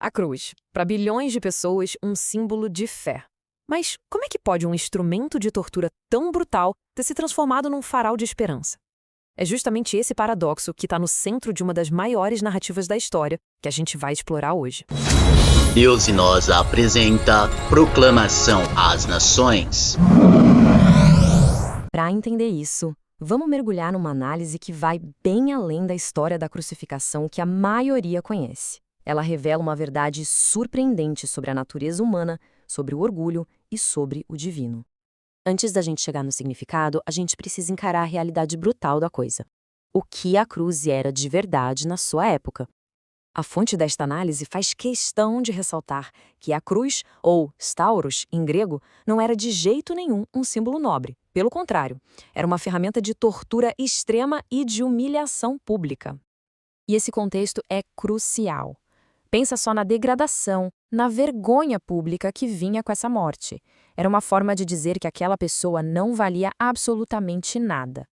A cruz, para bilhões de pessoas, um símbolo de fé. Mas como é que pode um instrumento de tortura tão brutal ter se transformado num farol de esperança? É justamente esse paradoxo que está no centro de uma das maiores narrativas da história que a gente vai explorar hoje. Deus e Nós apresenta Proclamação às Nações. Para entender isso, vamos mergulhar numa análise que vai bem além da história da crucificação que a maioria conhece. Ela revela uma verdade surpreendente sobre a natureza humana, sobre o orgulho e sobre o divino. Antes da gente chegar no significado, a gente precisa encarar a realidade brutal da coisa. O que a cruz era de verdade na sua época. A fonte desta análise faz questão de ressaltar que a cruz, ou stauros em grego, não era de jeito nenhum um símbolo nobre. Pelo contrário, era uma ferramenta de tortura extrema e de humilhação pública. E esse contexto é crucial. Pensa só na degradação, na vergonha pública que vinha com essa morte. Era uma forma de dizer que aquela pessoa não valia absolutamente nada.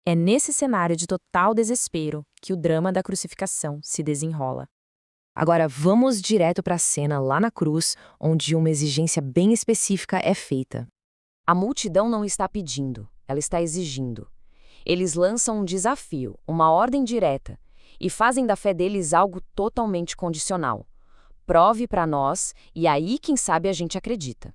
É nesse cenário de total desespero que o drama da crucificação se desenrola. Agora vamos direto para a cena lá na cruz, onde uma exigência bem específica é feita. A multidão não está pedindo, ela está exigindo. Eles lançam um desafio, uma ordem direta, e fazem da fé deles algo totalmente condicional. Prove para nós, e aí, quem sabe, a gente acredita.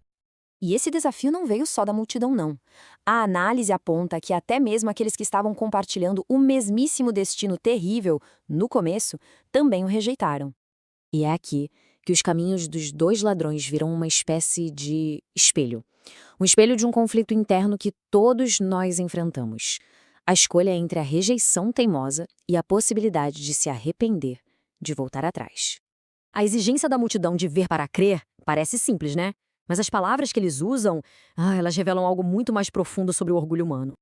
E esse desafio não veio só da multidão, não. A análise aponta que até mesmo aqueles que estavam compartilhando o mesmíssimo destino terrível, no começo, também o rejeitaram. E é aqui que os caminhos dos dois ladrões viram uma espécie de espelho. Um espelho de um conflito interno que todos nós enfrentamos. A escolha é entre a rejeição teimosa e a possibilidade de se arrepender, de voltar atrás. A exigência da multidão de ver para crer parece simples, né? Mas as palavras que eles usam, elas revelam algo muito mais profundo sobre o orgulho humano.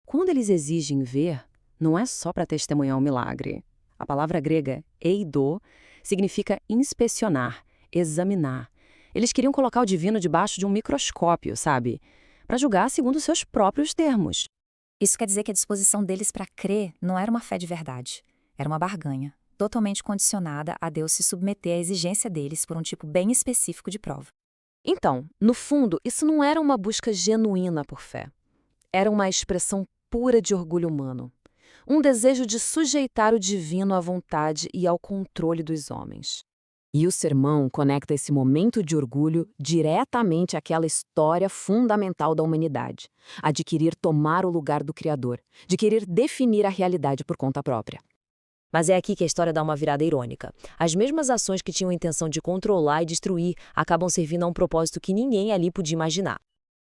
Quando eles exigem ver, não é só para testemunhar um milagre. A palavra grega, eido, significa inspecionar, examinar. Eles queriam colocar o divino debaixo de um microscópio, sabe? Para julgar segundo seus próprios termos. Isso quer dizer que a disposição deles para crer não era uma fé de verdade. Era uma barganha, totalmente condicionada a Deus se submeter à exigência deles por um tipo bem específico de prova. Então, no fundo, isso não era uma busca genuína por fé. Era uma expressão pura de orgulho humano. Um desejo de sujeitar o divino à vontade e ao controle dos homens. E o sermão conecta esse momento de orgulho diretamente àquela história fundamental da humanidade, a de querer tomar o lugar do Criador, de querer definir a realidade por conta própria. Mas é aqui que a história dá uma virada irônica. As mesmas ações que tinham a intenção de controlar e destruir acabam servindo a um propósito que ninguém ali podia imaginar.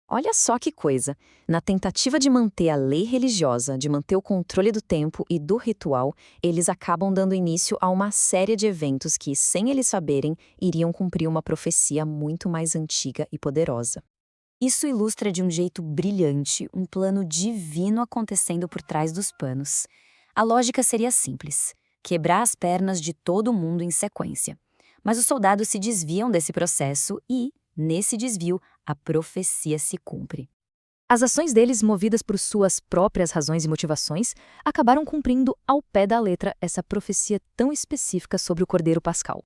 Olha só que coisa! Na tentativa de manter a lei religiosa, de manter o controle do tempo e do ritual, eles acabam dando início a uma série de eventos que, sem eles saberem, iriam cumprir uma profecia muito mais antiga e poderosa. Isso ilustra de um jeito brilhante um plano divino acontecendo por trás dos panos. A lógica seria simples: quebrar as pernas de todo mundo em sequência. Mas os soldados se desviam desse processo e, nesse desvio, a profecia se cumpre. As ações deles, movidas por suas próprias razões e motivações, acabaram cumprindo ao pé da letra essa profecia tão específica sobre o Cordeiro Pascal.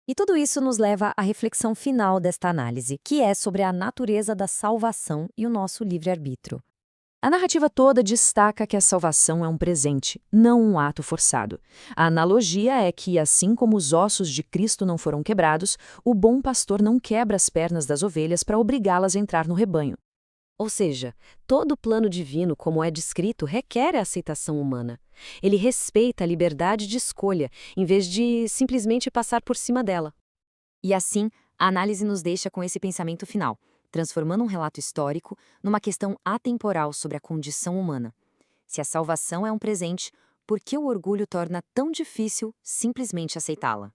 E tudo isso nos leva à reflexão final desta análise, que é sobre a natureza da salvação e o nosso livre-arbítrio. A narrativa toda destaca que a salvação é um presente, não um ato forçado. A analogia é que, assim como os ossos de Cristo não foram quebrados, o bom pastor não quebra as pernas das ovelhas para obrigá-las a entrar no rebanho. Ou seja, todo o plano divino, como é descrito, requer a aceitação humana. Ele respeita a liberdade de escolha, em vez de simplesmente passar por cima dela. E assim, a análise nos deixa com esse pensamento final, transformando um relato histórico numa questão atemporal sobre a condição humana. Se a salvação é um presente, por que o orgulho torna tão difícil simplesmente aceitá-la?